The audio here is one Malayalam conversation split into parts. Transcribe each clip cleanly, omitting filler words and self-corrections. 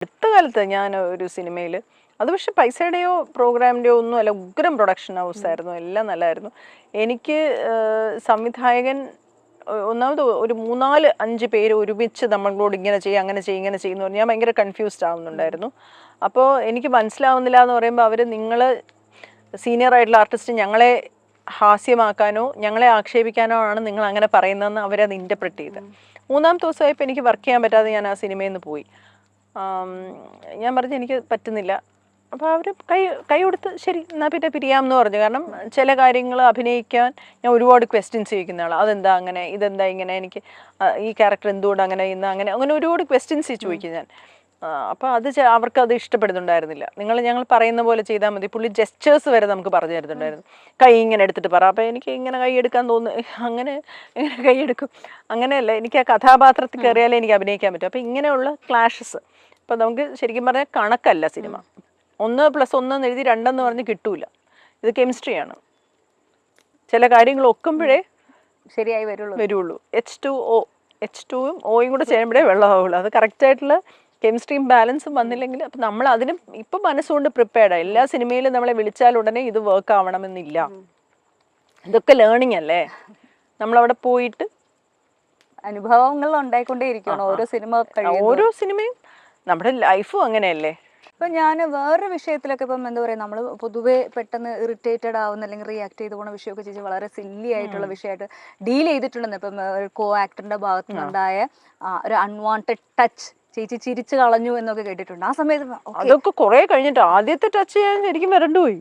അടുത്ത കാലത്ത് ഞാൻ ഒരു സിനിമയിൽ, അത് പക്ഷെ പൈസയുടെയോ പ്രോഗ്രാമിൻ്റെയോ ഒന്നും അല്ല, ഉഗ്രം പ്രൊഡക്ഷൻ ഹൗസ് ആയിരുന്നു, എല്ലാം നല്ലതായിരുന്നു. എനിക്ക് സംവിധായകൻ ഒന്നാമത് ഒരു 3-4-5 പേര് ഒരുമിച്ച് നമ്മളോട് ഇങ്ങനെ ചെയ്യും അങ്ങനെ ചെയ്യും ഇങ്ങനെ ചെയ്യുന്നു പറഞ്ഞാൽ ഞാൻ ഭയങ്കര കൺഫ്യൂസ്ഡ് ആവുന്നുണ്ടായിരുന്നു. അപ്പോൾ എനിക്ക് മനസ്സിലാവുന്നില്ല എന്ന് പറയുമ്പോൾ അവർ, നിങ്ങൾ സീനിയർ ആയിട്ടുള്ള ആർട്ടിസ്റ്റ് ഞങ്ങളെ ഹാസ്യമാക്കാനോ ഞങ്ങളെ ആക്ഷേപിക്കാനോ ആണ് നിങ്ങൾ അങ്ങനെ പറയുന്നതെന്ന് അവരത് ഇൻ്റർപ്രറ്റ് ചെയ്ത്. 3-ാമത്തെ ദിവസമായപ്പോൾ എനിക്ക് വർക്ക് ചെയ്യാൻ പറ്റാതെ ഞാൻ ആ സിനിമയിൽ നിന്ന് പോയി. ഞാൻ പറഞ്ഞു എനിക്ക് പറ്റുന്നില്ല. അപ്പോൾ അവർ കൈ കൊടുത്ത് ശരി എന്നാൽ പിന്നെ പിരിയാമെന്ന് പറഞ്ഞു. കാരണം ചില കാര്യങ്ങൾ അഭിനയിക്കാൻ ഞാൻ ഒരുപാട് ക്വസ്റ്റ്യൻസ് ചോദിക്കുന്ന ആളാണ്. അതെന്താ അങ്ങനെ, ഇതെന്താ ഇങ്ങനെ, എനിക്ക് ഈ ക്യാരക്ടർ എന്തുകൊണ്ട് അങ്ങനെ ഇന്ന് അങ്ങനെ അങ്ങനെ ഒരുപാട് ക്വസ്റ്റ്യൻസ് ചോദിക്കും ഞാൻ. അപ്പോൾ അത് അവർക്കത് ഇഷ്ടപ്പെടുന്നുണ്ടായിരുന്നില്ല. ഞങ്ങൾ പറയുന്ന പോലെ ചെയ്താൽ മതി. പുള്ളി ജെസ്റ്റേഴ്സ് വരെ നമുക്ക് പറഞ്ഞു തരുന്നുണ്ടായിരുന്നു. കൈ ഇങ്ങനെ എടുത്തിട്ട് പറ. അപ്പോൾ എനിക്ക് ഇങ്ങനെ കൈ എടുക്കാൻ തോന്നുന്നു. അങ്ങനെ ഇങ്ങനെ കൈ എടുക്കും. അങ്ങനെയല്ല, എനിക്ക് ആ കഥാപാത്രത്തിൽ കയറിയാലേ എനിക്ക് അഭിനയിക്കാൻ പറ്റും. അപ്പോൾ ഇങ്ങനെയുള്ള ക്ലാഷസ്. അപ്പോൾ നമുക്ക് ശരിക്കും പറഞ്ഞാൽ കണക്കല്ല സിനിമ. 1+1 എഴുതി 2 പറഞ്ഞ് കിട്ടൂല. ഇത് കെമിസ്ട്രിയാണ്. ചില കാര്യങ്ങൾ ഒക്കുമ്പോഴേ ശരിയായി വരുള്ളൂ. H2ഉം Oയും കൂടെ ചെയ്യുമ്പോഴേ വെള്ളമാവുള്ളൂ. അത് കറക്റ്റായിട്ടുള്ള കെമിസ്ട്രിയും ബാലൻസും വന്നില്ലെങ്കിൽ അപ്പം നമ്മൾ അതിന് ഇപ്പം മനസ്സുകൊണ്ട് പ്രിപ്പയർഡാണ്. എല്ലാ സിനിമയിലും നമ്മളെ വിളിച്ചാൽ ഉടനെ ഇത് വർക്ക് ആവണമെന്നില്ല. ഇതൊക്കെ ലേണിംഗ് അല്ലേ. നമ്മളവിടെ പോയിട്ട് അനുഭവങ്ങൾ ഉണ്ടായിക്കൊണ്ടേയിരിക്കണം ഓരോ സിനിമയും. നമ്മുടെ ലൈഫും അങ്ങനെയല്ലേ. ഇപ്പം ഞാൻ വേറൊരു വിഷയത്തിലൊക്കെ ഇപ്പം എന്താ പറയുക, നമ്മൾ പൊതുവെ പെട്ടെന്ന് ഇറിറ്റേറ്റഡ് ആവുന്ന അല്ലെങ്കിൽ റിയാക്ട് ചെയ്ത് പോകുന്ന വിഷയമൊക്കെ ചേച്ചി വളരെ സില്ലി ആയിട്ടുള്ള വിഷയമായിട്ട് ഡീൽ ചെയ്തിട്ടുണ്ടെന്ന്. ഇപ്പം കോ ആക്ടറിന്റെ ഭാഗത്തു നിന്നുണ്ടായ ഒരു അൺവാണ്ടഡ് ടച്ച് ചേച്ചി ചിരിച്ചു കളഞ്ഞു എന്നൊക്കെ കേട്ടിട്ടുണ്ട്. ആ സമയത്ത് അതൊക്കെ കുറെ കഴിഞ്ഞിട്ട് ആദ്യത്തെ ടച്ച് ചെയ്യാൻ ശരിക്കും വരണ്ടുപോയി.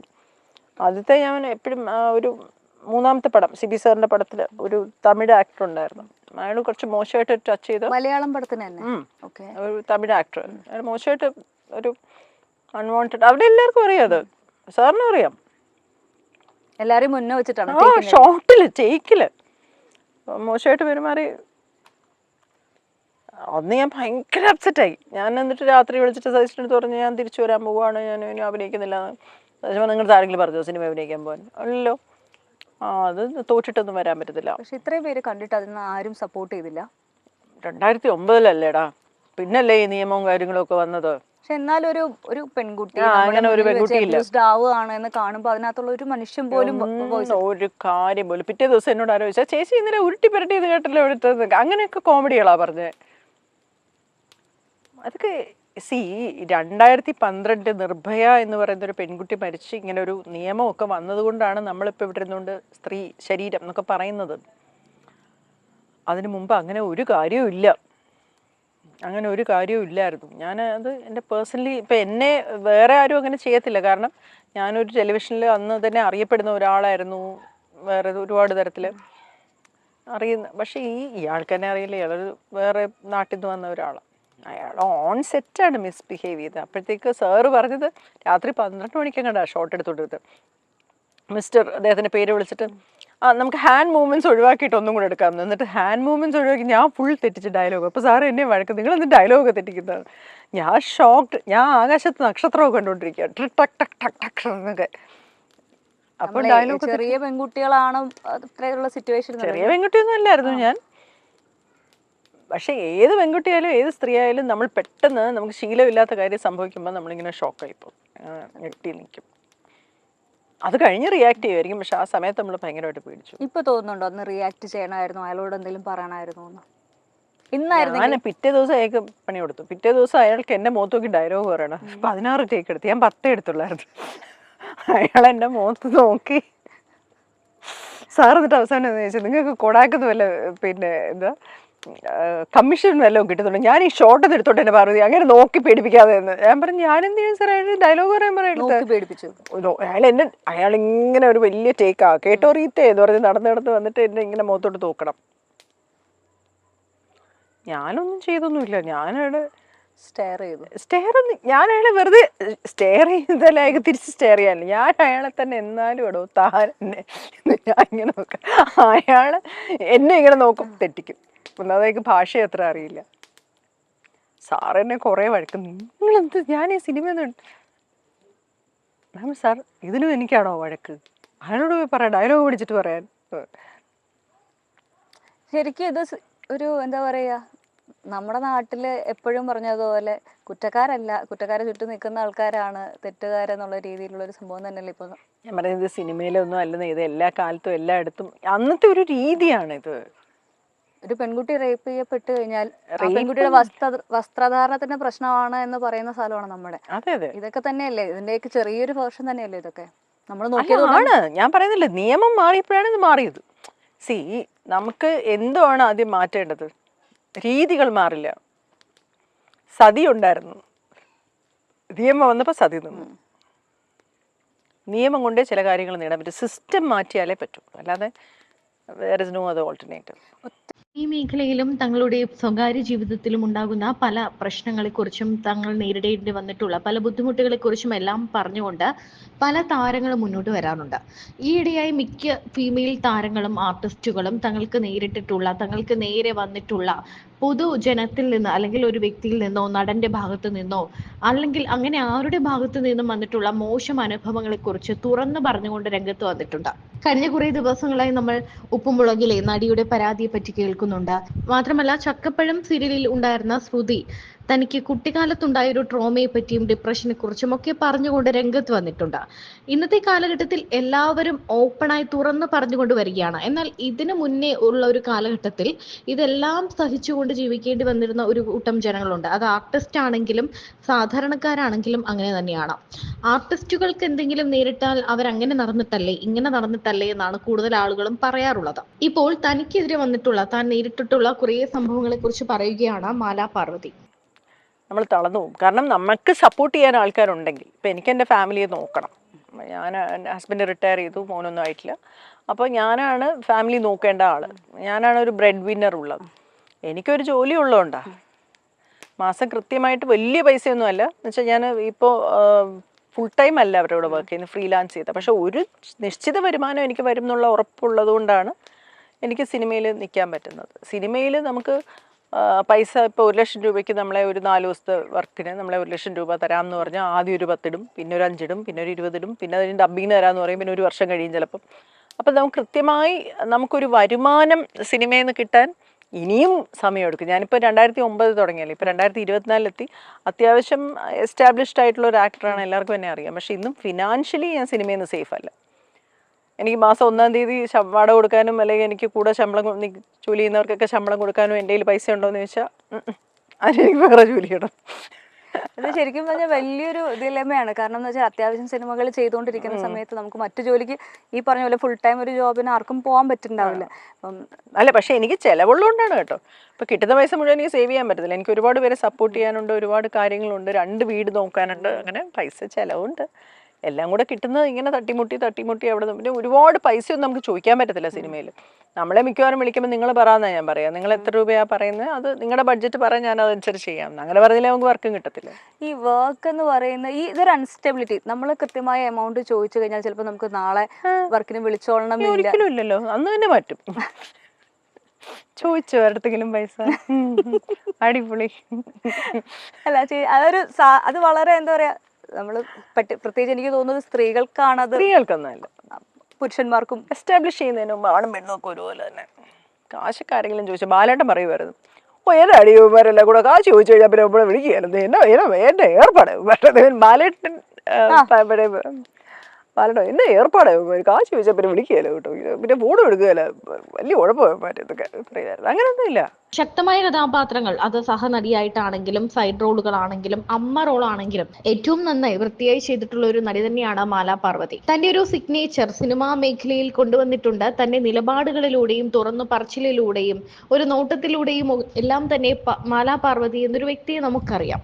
ആദ്യത്തെ ഞാൻ എപ്പോഴും ഒരു 3-ാമത്തെ പടം സിബി സാറിന്റെ പടത്തിൽ ഒരു തമിഴ് ആക്ടർ ഉണ്ടായിരുന്നു. അയാൾ കുറച്ച് മോശമായിട്ട് ടച്ച് ചെയ്ത്, മലയാളം പടത്തിന് തന്നെ ഒരു തമിഴ് ആക്ടർ അയാൾ മോശമായിട്ട് ഒരു അൺവാണ്ടഡ്, അവിടെ എല്ലാവർക്കും അറിയാം, അത് സാറിനും അറിയാം. എല്ലാരും മുന്നേ വെച്ചിട്ടാണ് ഷോട്ടില് ടേക്കില് മോശമായിട്ട് പെരുമാറി. അന്ന് ഞാൻ ഭയങ്കര അപ്സെറ്റായി. ഞാൻ എന്നിട്ട് രാത്രി വിളിച്ചിട്ട് സജസ്റ്റ് പറഞ്ഞു ഞാൻ തിരിച്ചു വരാൻ പോവാണ്, ഞാൻ ഇനി അഭിനയിക്കുന്നില്ല. നിങ്ങൾ ആരെങ്കിലും പറഞ്ഞോ സിനിമ അഭിനയിക്കാൻ പോകാൻ? അല്ലല്ലോ. അത് തോറ്റിട്ടൊന്നും വരാൻ പറ്റത്തില്ല. പക്ഷെ ഇത്രയും പേര് കണ്ടിട്ട് അതിന് ആരും സപ്പോർട്ട് ചെയ്തില്ല. 2009 പിന്നല്ലേ ഈ നിയമവും കാര്യങ്ങളും ഒക്കെ വന്നത്. പക്ഷെ എന്നാലും ഒരു പെൺകുട്ടി അങ്ങനെ ഒരു പെൺകുട്ടിയില്ല എന്ന് കാണുമ്പോൾ അതിനകത്തുള്ള ഒരു മനുഷ്യൻ പോലും ഒരു കാര്യം പോലും. പിറ്റേ ദിവസം എന്നോട് ആലോചിച്ചാൽ ചേച്ചി ഇന്നലെ ഉരുട്ടി പുരട്ടി ഇത് കേട്ടല്ലോ എടുത്തത്, അങ്ങനെയൊക്കെ കോമഡികളാ പറഞ്ഞത്. അതൊക്കെ 2012 നിർഭയ എന്ന് പറയുന്ന ഒരു പെൺകുട്ടി മരിച്ച് ഇങ്ങനെ ഒരു നിയമമൊക്കെ വന്നതുകൊണ്ടാണ് നമ്മളിപ്പോൾ ഇവിടെ ഇരുന്നുകൊണ്ട് സ്ത്രീ ശരീരം എന്നൊക്കെ പറയുന്നത്. അതിനു മുമ്പ് അങ്ങനെ ഒരു കാര്യവും ഇല്ല. അങ്ങനെ ഒരു കാര്യവും ഇല്ലായിരുന്നു. അത് എൻ്റെ പേഴ്സണലി ഇപ്പം എന്നെ വേറെ ആരും അങ്ങനെ ചെയ്യത്തില്ല. കാരണം ഞാനൊരു ടെലിവിഷനിൽ അന്ന് തന്നെ അറിയപ്പെടുന്ന ഒരാളായിരുന്നു, വേറെ ഒരുപാട് തരത്തിൽ അറിയുന്ന. പക്ഷേ ഇയാൾക്ക് തന്നെ അറിയില്ല, ഇയാളൊരു വേറെ നാട്ടിൽ നിന്ന് വന്ന ഒരാളാണ്. അയാൾ ഓൺ സെറ്റാണ് മിസ്ബിഹേവ് ചെയ്തത്. അപ്പോഴത്തേക്ക് സാറ് പറഞ്ഞത് രാത്രി 12 മണിക്കെങ്ങാണ്ടാണ് ഷോട്ട് എടുത്തോണ്ടിരുന്നത്. മിസ്റ്റർ അദ്ദേഹത്തിൻ്റെ പേര് വിളിച്ചിട്ട് നമുക്ക് ഹാൻഡ് മൂവ്മെൻറ്റ്സ് ഒഴിവാക്കിയിട്ട് ഒന്നും കൂടെ എടുക്കാം. എന്നിട്ട് ഹാൻഡ് മൂവ്മെൻറ്റ്സ് ഒഴിവാക്കി ഞാൻ ഫുൾ തെറ്റിച്ച് ഡയലോഗ്. അപ്പോൾ സാറ് എന്നെ വഴക്ക്, നിങ്ങളെന്ത് ഡയലോഗ് തെറ്റിക്കുന്നതാണ്. ഞാൻ ഷോക്ക്ഡ്. ഞാൻ ആകാശത്ത് നക്ഷത്രമൊക്കെ കണ്ടുകൊണ്ടിരിക്കുക, ടക് ടക് ടക് ടക് ടക് എന്നൊക്കെ. അപ്പോൾ ഡയലോഗ് ചെറിയ പെൺകുട്ടികളാണ് സിറ്റുവേഷൻ. ചെറിയ പെൺകുട്ടിയൊന്നും അല്ലായിരുന്നു ഞാൻ. പക്ഷെ ഏത് പെൺകുട്ടിയായാലും ഏത് സ്ത്രീ ആയാലും നമ്മൾ പെട്ടെന്ന് നമുക്ക് ശീലമില്ലാത്ത കാര്യം സംഭവിക്കുമ്പോൾ നമ്മളിങ്ങനെ ഷോക്കായിപ്പോൾ ഞെട്ടി നിൽക്കും. അത് കഴിഞ്ഞ് റിയാക്ട് ചെയ്യുമായിരിക്കും, പക്ഷെ ആ സമയത്ത് നമ്മൾ ഭയങ്കരമായിട്ട് പേടിച്ചു. ഇപ്പൊ തോന്നുന്നുണ്ടോ അന്ന് റിയാക്ട് ചെയ്യണമായിരുന്നു, അയാളോട് എന്തെങ്കിലും പറയണമായിരുന്നു? ഞാൻ പിറ്റേ ദിവസം അയാൾക്ക് പണി കൊടുത്തു. പിറ്റേ ദിവസം അയാൾക്ക് എന്റെ മുഖത്ത് നോക്കി ഡയലോഗ് പറയണം. 16 ടേക്ക് എടുത്തു, ഞാൻ 10 എടുത്തുള്ളായിരുന്നു. അയാൾ എന്റെ മുഖത്ത് നോക്കി സാർ എന്നിട്ട് അവസാനം ചോദിച്ചു, നിങ്ങൾക്ക് കൊടാക്കുന്ന വല്ല പിന്നെ എന്താ കമ്മീഷൻ വല്ലതും കിട്ടുന്നുണ്ട്, ഞാൻ ഈ ഷോർട്ട് എടുത്തോട്ടെ എന്നെ പാർവതി, അങ്ങനെ നോക്കി പേടിപ്പിക്കാതെ എന്ന്. ഞാൻ പറഞ്ഞു ഞാനെന്ത് ചെയ്യും സാർ, അയാൾ ഡയലോഗ് പറയാൻ പറയുന്നത്. അയാളിങ്ങനെ ഒരു വലിയ ടേക്കാ കേട്ടോ റീത്തേ എന്ന് പറഞ്ഞ് നടന്ന് വന്നിട്ട് എന്നെ ഇങ്ങനെ മുഖത്തോട്ട് തൂക്കണം. ഞാനൊന്നും ചെയ്തൊന്നുമില്ല. ഞാനയാള് ഞാൻ അയാളെ വെറുതെ സ്റ്റെയർ ചെയ്തല്ല, അയാൾക്ക് തിരിച്ച് സ്റ്റെയർ ചെയ്യാനില്ല. ഞാൻ അയാളെ തന്നെ എന്നാലും ഇടോ താരന്നെ ഞാൻ ഇങ്ങനെ നോക്കാം. അയാള് എന്നെ ഇങ്ങനെ നോക്കും, തെറ്റിക്കും. ഒന്നാമതേക്ക് ഭാഷ അത്ര അറിയില്ല. സാറെന്നെ കുറെ വഴക്കും, നിങ്ങളെന്ത് ഞാൻ ഈ സിനിമയൊന്നും. സാർ ഇതിനും എനിക്കാണോ വഴക്ക്? അയാളോട് പോയി പറയാം, ഡയലോഗ് പിടിച്ചിട്ട് പറയാൻ. ശരിക്കും ഇത് ഒരു എന്താ പറയാ, നമ്മുടെ നാട്ടില് എപ്പോഴും പറഞ്ഞതുപോലെ കുറ്റക്കാരല്ല, കുറ്റക്കാരെ ചുറ്റും നിൽക്കുന്ന ആൾക്കാരാണ് തെറ്റുകാരെന്നുള്ള രീതിയിലുള്ള ഒരു സംഭവം തന്നെയല്ലേ ഇപ്പൊ. ഞാൻ പറയുന്നത് സിനിമയിലൊന്നും അല്ലെന്ന്, ഇത് എല്ലാ കാലത്തും എല്ലായിടത്തും അന്നത്തെ ഒരു രീതിയാണ് ഇത്. ഒരു പെൺകുട്ടി റേപ്പ് ചെയ്യപ്പെട്ട് കഴിഞ്ഞാൽ ആ Rape പെൺകുട്ടിയുടെ വസ്ത്രധാരണത്തിന്റെ പ്രശ്നമാണ് എന്ന് പറയുന്ന സ്ഥലമാണ് നമ്മുടെ. അതെ അതെ ഇതൊക്കെ തന്നെയല്ലേ ഇതിന്റെയൊക്കെ ചെറിയൊരു വേർഷൻ തന്നെയല്ലേ ഇതൊക്കെ നമ്മൾ അല്ല നോക്കിയത്. ആണ്, ഞാൻ പറയുന്നില്ല നിയമം മാറിയപ്പോഴാണ് ഇത് മാറിയത്. നമുക്ക് എന്തുവാണ് ആദ്യം മാറ്റേണ്ടത്? രീതികൾ മാറില്ല. സതി ഉണ്ടായിരുന്നു, നിയമം വന്നപ്പോൾ സതി നിന്നു. നിയമം കൊണ്ടേ ചില കാര്യങ്ങൾ നേടാൻ പറ്റും. സിസ്റ്റം മാറ്റിയാലേ പറ്റൂ, അല്ലാതെ there is no other alternative. ഈ മേഖലയിലും തങ്ങളുടെ സ്വകാര്യ ജീവിതത്തിലും ഉണ്ടാകുന്ന പല പ്രശ്നങ്ങളെക്കുറിച്ചും തങ്ങൾ നേരിടേണ്ടി വന്നിട്ടുള്ള പല ബുദ്ധിമുട്ടുകളെക്കുറിച്ചും എല്ലാം പറഞ്ഞുകൊണ്ട് പല താരങ്ങളും മുന്നോട്ട് വരാറുണ്ട്. ഈയിടെയായി മിക്ക ഫീമെയിൽ താരങ്ങളും ആർട്ടിസ്റ്റുകളും തങ്ങൾക്ക് നേരെ വന്നിട്ടുള്ള പൊതുജനത്തിൽ നിന്ന് അല്ലെങ്കിൽ ഒരു വ്യക്തിയിൽ നിന്നോ നടന്റെ ഭാഗത്ത് നിന്നോ അല്ലെങ്കിൽ അങ്ങനെ ആരുടെ ഭാഗത്ത് നിന്നും വന്നിട്ടുള്ള മോശം അനുഭവങ്ങളെക്കുറിച്ച് തുറന്നു പറഞ്ഞുകൊണ്ട് രംഗത്ത് വന്നിട്ടുണ്ട്. കഴിഞ്ഞ കുറേ ദിവസങ്ങളായി നമ്മൾ ഉപ്പുമുളകിലെ നടിയുടെ പരാതിയെ പറ്റി കേൾക്കുന്നുണ്ട്. മാത്രമല്ല ചക്കപ്പഴം സീരിയലിൽ ഉണ്ടായിരുന്ന ശ്രുതി തനിക്ക് കുട്ടിക്കാലത്തുണ്ടായ ഒരു ട്രോമയെ പറ്റിയും ഡിപ്രഷനെ കുറിച്ചും ഒക്കെ പറഞ്ഞുകൊണ്ട് രംഗത്ത് വന്നിട്ടുണ്ട്. ഇന്നത്തെ കാലഘട്ടത്തിൽ എല്ലാവരും ഓപ്പണായി തുറന്ന് പറഞ്ഞുകൊണ്ട് വരികയാണ്. എന്നാൽ ഇതിനു മുന്നേ ഉള്ള ഒരു കാലഘട്ടത്തിൽ ഇതെല്ലാം സഹിച്ചുകൊണ്ട് ജീവിക്കേണ്ടി വന്നിരുന്ന ഒരു കൂട്ടം ജനങ്ങളുണ്ട്. അത് ആർട്ടിസ്റ്റ് ആണെങ്കിലും സാധാരണക്കാരാണെങ്കിലും അങ്ങനെ തന്നെയാണ്. ആർട്ടിസ്റ്റുകൾക്ക് എന്തെങ്കിലും നേരിട്ടാൽ അവരങ്ങനെ നടന്നിട്ടല്ലേ ഇങ്ങനെ നടന്നിട്ടല്ലേ എന്നാണ് കൂടുതൽ ആളുകളും പറയാറുള്ളത്. ഇപ്പോൾ തനിക്കെതിരെ വന്നിട്ടുള്ള താൻ നേരിട്ടിട്ടുള്ള കുറേ സംഭവങ്ങളെ കുറിച്ച് പറയുകയാണ് മാലാ പാർവതി. നമ്മൾ തളർന്നു പോകും. കാരണം നമുക്ക് സപ്പോർട്ട് ചെയ്യാൻ ആൾക്കാരുണ്ടെങ്കിൽ, ഇപ്പം എനിക്ക് എൻ്റെ ഫാമിലിയെ നോക്കണം. ഞാൻ ഹസ്ബൻഡ് റിട്ടയർ ചെയ്തു, മോനൊന്നും ആയിട്ടില്ല. അപ്പോൾ ഞാനാണ് ഫാമിലി നോക്കേണ്ട ആൾ, ഞാനാണ് ഒരു ബ്രെഡ് വിന്നർ ഉള്ളത്. എനിക്കൊരു ജോലി ഉള്ളതുകൊണ്ടാണ്. മാസം കൃത്യമായിട്ട് വലിയ പൈസയൊന്നും അല്ല എന്ന് വെച്ചാൽ, ഞാൻ ഇപ്പോൾ ഫുൾ ടൈം അല്ല അവരോട് വർക്ക് ചെയ്യുന്നത്, ഫ്രീലാൻസ് ചെയ്ത. പക്ഷെ ഒരു നിശ്ചിത വരുമാനം എനിക്ക് വരും എന്നുള്ള ഉറപ്പുള്ളത് കൊണ്ടാണ് എനിക്ക് സിനിമയിൽ നിൽക്കാൻ പറ്റുന്നത്. സിനിമയിൽ നമുക്ക് പൈസ ഇപ്പോൾ 1 ലക്ഷം രൂപയ്ക്ക് നമ്മളെ ഒരു 4 ദിവസത്തെ വർക്കിന് നമ്മളെ 1 ലക്ഷം രൂപ തരാമെന്ന് പറഞ്ഞാൽ ആദ്യം ഒരു 10 ഇടും, പിന്നെ ഒരു 5 ഇടും, പിന്നെ ഒരു 20 ഇടും, പിന്നെ അതിന് ഡബ്ബിങ് തരാമെന്ന് പറയും, പിന്നെ ഒരു വർഷം കഴിയും ചിലപ്പം. അപ്പം നമുക്ക് കൃത്യമായി നമുക്കൊരു വരുമാനം സിനിമയിൽ നിന്ന് കിട്ടാൻ ഇനിയും സമയമെടുക്കും. ഞാനിപ്പോൾ 2009 തുടങ്ങിയല്ലേ, ഇപ്പോൾ 2024 അത്യാവശ്യം എസ്റ്റാബ്ലിഷ്ഡ് ആയിട്ടുള്ള ഒരു ആക്ടറാണ്, എല്ലാവർക്കും എന്നെ അറിയാം. പക്ഷേ ഇന്നും ഫിനാൻഷ്യലി ഞാൻ സിനിമയിൽ നിന്ന് സേഫ് അല്ല. എനിക്ക് മാസം 1-ാം തീയതി വാടക കൊടുക്കാനും അല്ലെങ്കിൽ എനിക്ക് കൂടെ ശമ്പളം ജോലി ചെയ്യുന്നവർക്കൊക്കെ ശമ്പളം കൊടുക്കാനും എൻ്റെ കയ്യിൽ പൈസ ഉണ്ടോ എന്ന് ചോദിച്ചാൽ അതിനെനിക്ക് വേറെ ജോലി ചെയ്യണം. ഇത് ശരിക്കും പറഞ്ഞാൽ വലിയൊരു ദിലമയാണ്. കാരണം എന്ന് വെച്ചാൽ അത്യാവശ്യം സിനിമകൾ ചെയ്തുകൊണ്ടിരിക്കുന്ന സമയത്ത് നമുക്ക് മറ്റു ജോലിക്ക് ഈ പറഞ്ഞ പോലെ ഫുൾ ടൈം ഒരു ജോബിന് ആർക്കും പോകാൻ പറ്റുന്നുണ്ടാവില്ല. അപ്പം അല്ല, പക്ഷേ എനിക്ക് ചിലവുള്ളതുകൊണ്ടാണ് കേട്ടോ. ഇപ്പോൾ കിട്ടുന്ന പൈസ മുഴുവൻ എനിക്ക് സേവ് ചെയ്യാൻ പറ്റത്തില്ല. എനിക്ക് ഒരുപാട് പേരെ സപ്പോർട്ട് ചെയ്യാനുണ്ട്, ഒരുപാട് കാര്യങ്ങളുണ്ട്, 2 വീട് നോക്കാനുണ്ട്, അങ്ങനെ പൈസ ചിലവുണ്ട്. എല്ലാം കൂടെ കിട്ടുന്നത് ഇങ്ങനെ തട്ടിമുട്ടി അവിടെ നിന്ന്. പിന്നെ ഒരുപാട് പൈസയൊന്നും നമുക്ക് ചോദിക്കാൻ പറ്റത്തില്ല സിനിമയിൽ. നമ്മളെ മിക്കവാറും വിളിക്കുമ്പോൾ നിങ്ങൾ പറയാമെന്നാണ് ഞാൻ പറയാം. നിങ്ങൾ എത്ര രൂപയാണ് പറയുന്നത്, അത് നിങ്ങളുടെ ബഡ്ജറ്റ് പറയാൻ ഞാൻ അതനുസരിച്ച് ചെയ്യാം. അങ്ങനെ പറഞ്ഞില്ലേ നമുക്ക് വർക്കും കിട്ടത്തില്ല. ഈ വർക്ക് എന്ന് പറയുന്ന ഇതൊരു അൺസ്റ്റെബിലിറ്റി. നമ്മൾ കൃത്യമായ എമൗണ്ട് ചോദിച്ചു കഴിഞ്ഞാൽ ചിലപ്പോൾ നമുക്ക് നാളെ വർക്കിന് വിളിച്ചോളണം ഒരിക്കലും ഇല്ലല്ലോ, അന്ന് തന്നെ മാറ്റും. ചോദിച്ചോ അടുത്തെങ്കിലും പൈസ? അടിപൊളി. അല്ല അതൊരു അത് വളരെ എന്താ പറയാ, നമ്മള് പ്രത്യേകിച്ച് എനിക്ക് തോന്നുന്നത് സ്ത്രീകൾക്കാണ് അത്. സ്ത്രീകൾക്കൊന്നുമല്ല, പുരുഷന്മാർക്കും എസ്റ്റാബ്ലിഷ് ചെയ്യുന്നതിന് മുമ്പ് ആണും പെണ്ണൊക്കെ ഒരുപോലെ തന്നെ. കാശക്കാരെങ്കിലും ചോദിച്ചാൽ ബാലേട്ടൻ പറയുമായിരുന്നു, ഏതാ അടിയന്മാരെല്ലാം കൂടെ കാശ് ചോദിച്ചു കഴിഞ്ഞാൽ പിന്നെ ഇവിടെ വിളിക്കുകയായിരുന്നു, എന്റെ ഏർപ്പാട്. ബാലേട്ടൻ ബാലേട്ടൻ എന്നെ ഏർപ്പാട് കാശ് ചോദിച്ചാൽ പിന്നെ വിളിക്കുകയല്ലോ കേട്ടോ, പിന്നെ ഫോണും എടുക്കുകയല്ല, വലിയ കുഴപ്പമായിട്ടൊക്കെ പറയുമായിരുന്നു. അങ്ങനെയൊന്നുമില്ല. ശക്തമായ കഥാപാത്രങ്ങൾ, അത് സഹനടിയായിട്ടാണെങ്കിലും സൈഡ് റോളുകളാണെങ്കിലും അമ്മ റോളാണെങ്കിലും ഏറ്റവും നന്നായി വൃത്തിയായി ചെയ്തിട്ടുള്ള ഒരു നടി തന്നെയാണ് മാലാ പാർവതി. തന്റെ ഒരു സിഗ്നേച്ചർ സിനിമാ മേഖലയിൽ കൊണ്ടുവന്നിട്ടുണ്ട്. തന്റെ നിലപാടുകളിലൂടെയും തുറന്നു പറച്ചിലിലൂടെയും ഒരു നോട്ടത്തിലൂടെയും എല്ലാം തന്നെ മാലാ പാർവതി എന്നൊരു വ്യക്തിയെ നമുക്കറിയാം.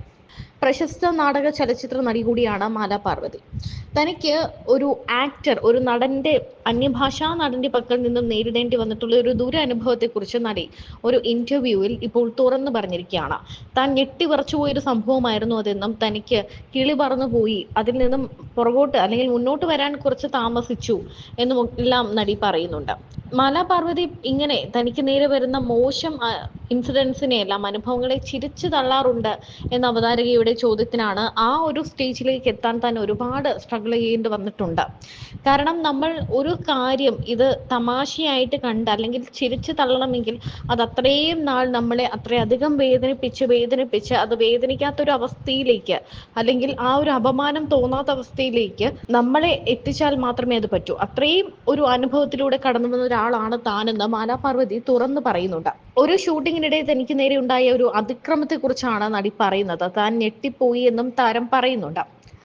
പ്രശസ്ത നാടക ചലച്ചിത്ര നടി കൂടിയാണ് മാലാ പാർവതി. തനിക്ക് ഒരു ആക്ടർ, ഒരു നടന്റെ, അന്യഭാഷാ നടന്റെ പക്കൽ നിന്നും നേരിടേണ്ടി വന്നിട്ടുള്ള ഒരു ദുരനുഭവത്തെക്കുറിച്ച് നടി ഒരു ഇന്റർവ്യൂവിൽ ഇപ്പോൾ തുറന്നു പറഞ്ഞിരിക്കുകയാണ്. താൻ ഞെട്ടിവിറച്ചു പോയൊരു സംഭവമായിരുന്നു അതെന്നും തനിക്ക് കിളി പറന്നു പോയി, അതിൽ നിന്നും പുറകോട്ട് അല്ലെങ്കിൽ മുന്നോട്ട് വരാൻ കുറച്ച് താമസിച്ചു എന്നും എല്ലാം നടി പറയുന്നുണ്ട്. മാലാ പാർവതി ഇങ്ങനെ തനിക്ക് നേരെ വരുന്ന മോശം ഇൻസിഡൻസിനെ എല്ലാം അനുഭവങ്ങളെ ചിരിച്ചു തള്ളാറുണ്ട് എന്ന് അവതാരകയുടെ ചോദ്യത്തിനാണ്, ആ ഒരു സ്റ്റേജിലേക്ക് എത്താൻ തന്നെ ഒരുപാട് സ്ട്രഗിൾ ചെയ്യേണ്ടി വന്നിട്ടുണ്ട്. കാരണം നമ്മൾ ഒരു കാര്യം ഇത് തമാശയായിട്ട് കണ്ട് അല്ലെങ്കിൽ ചിരിച്ചു തള്ളണമെങ്കിൽ അത് അത്രയും നാൾ നമ്മളെ അത്രയധികം വേദനിപ്പിച്ച് അത് വേദനിക്കാത്തൊരു അവസ്ഥയിലേക്ക്, അല്ലെങ്കിൽ ആ ഒരു അപമാനം തോന്നാത്ത അവസ്ഥയിലേക്ക് നമ്മളെ എത്തിച്ചാൽ മാത്രമേ അത് പറ്റൂ. അത്രയും ഒരു അനുഭവത്തിലൂടെ കടന്നു വന്ന ഒരാളാണ് താനെന്ന് മാലാ പാർവതി തുറന്നു പറയുന്നുണ്ട്. ഒരു ഷൂട്ടിങ്ങിനിടെ തനിക്ക് നേരെ ഉണ്ടായ ഒരു അതിക്രമത്തെ കുറിച്ചാണ് നടി പറയുന്നത്. താൻ ഞെട്ടിപ്പോയി എന്നും താരം പറയുന്നുണ്ട്.